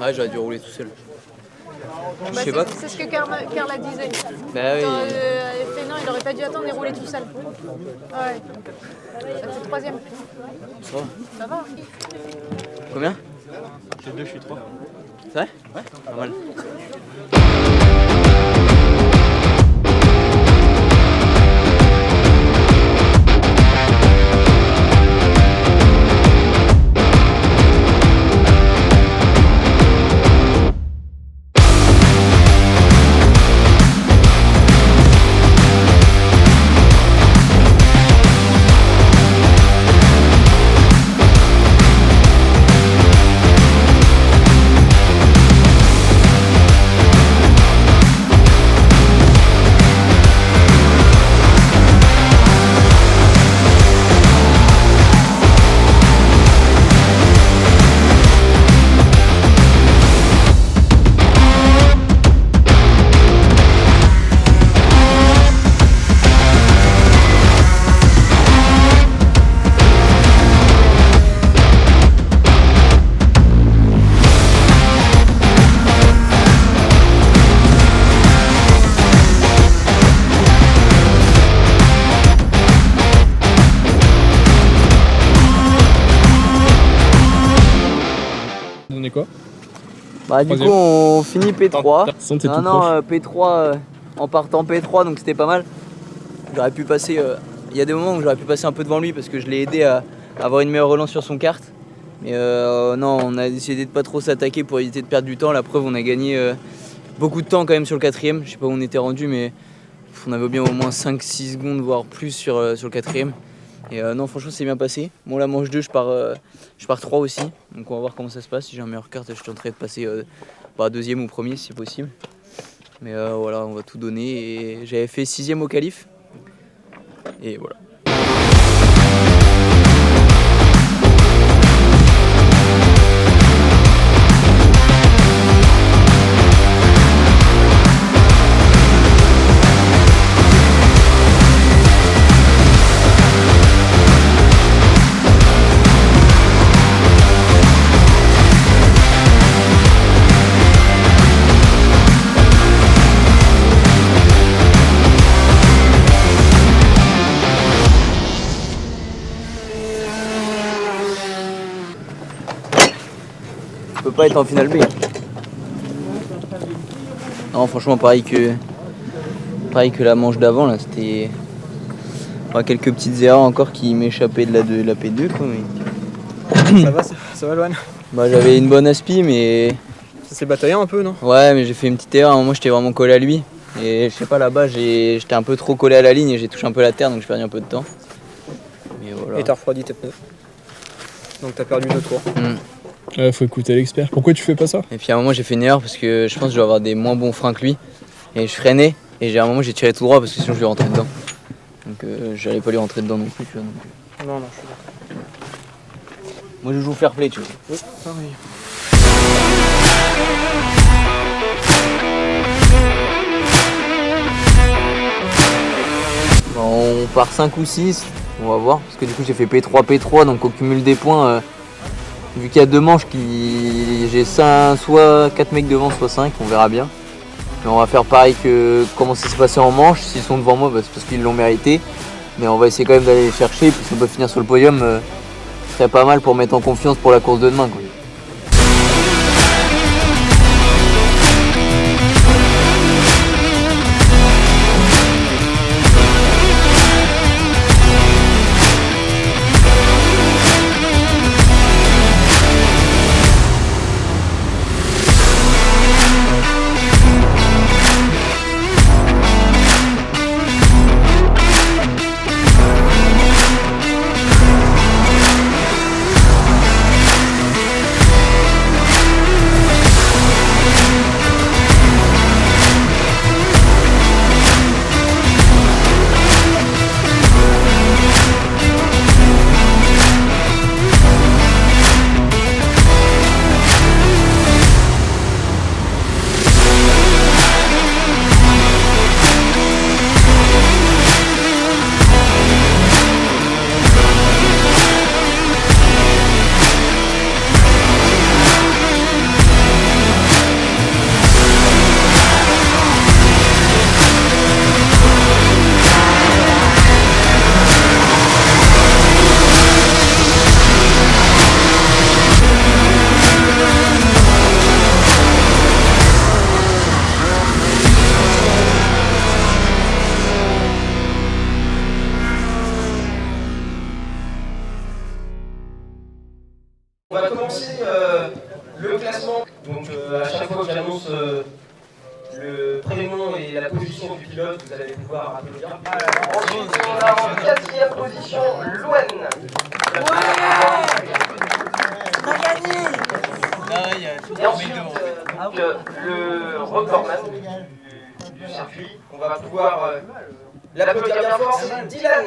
Ouais, j'aurais dû rouler tout seul. Bah, Je sais pas. c'est ce que Carla disait. Bah oui. Non, il aurait pas dû attendre et rouler tout seul. Ouais. C'est troisième. Ça va. Ça va. Combien? J'ai 2, je suis 3. C'est vrai? Ouais. Pas mal. On est quoi? Bah du coup on finit P3. Non, P3 en partant P3 donc c'était pas mal. J'aurais pu passer, il y a des moments où j'aurais pu passer un peu devant lui parce que je l'ai aidé à avoir une meilleure relance sur son kart. Mais non, on a décidé de pas trop s'attaquer pour éviter de perdre du temps. La preuve, on a gagné beaucoup de temps quand même sur le quatrième. Je sais pas où on était rendu mais on avait bien au moins 5-6 secondes voire plus sur le quatrième. Et non, franchement, c'est bien passé. Bon, la manche 2, je pars 3 aussi. Donc, on va voir comment ça se passe. Si j'ai un meilleur kart, je tenterai de passer deuxième ou premier si possible. Mais voilà, on va tout donner. Et j'avais fait 6ème au qualif. Et voilà. Je peux pas être en finale B. Non, franchement, pareil que la manche d'avant, là, c'était quelques petites erreurs encore qui m'échappaient de la P2, quoi. Mais... Ça va, Loan? Bah, j'avais une bonne aspi, mais... Ça s'est bataillé un peu, non? Ouais, mais j'ai fait une petite erreur. À un moment, j'étais vraiment collé à lui. Et je sais pas, là-bas, j'étais un peu trop collé à la ligne et j'ai touché un peu la terre, donc j'ai perdu un peu de temps. Mais voilà. Et t'as refroidi tes pneus. Donc t'as perdu 2 tours. Faut écouter l'expert. Pourquoi tu fais pas ça? Et puis à un moment j'ai fait une erreur parce que je pense que je dois avoir des moins bons freins que lui. Et je freinais et à un moment j'ai tiré tout droit parce que sinon je lui rentrais dedans. Donc j'allais pas lui rentrer dedans non plus, tu vois. Donc, Non, je suis d'accord. moi je joue fair play, tu vois. Oui, pareil. Bon, on part 5 ou 6, on va voir. Parce que du coup j'ai fait P3, donc au cumul des points, vu qu'il y a 2 manches, j'ai soit 4 mecs devant, soit 5, on verra bien. Mais on va faire pareil que comment ça s'est passé en manche. S'ils sont devant moi, bah, c'est parce qu'ils l'ont mérité. Mais on va essayer quand même d'aller les chercher. Et puis si on peut finir sur le podium, ce serait pas mal pour mettre en confiance pour la course de demain, quoi. On va commencer le classement. Donc à chaque fois que j'annonce le prénom et la position du pilote, vous allez pouvoir applaudir. Ensuite, on a en 4e position Louane. Et ensuite, le recordman du circuit, on va pouvoir l'applaudir bien fort, c'est Dylan.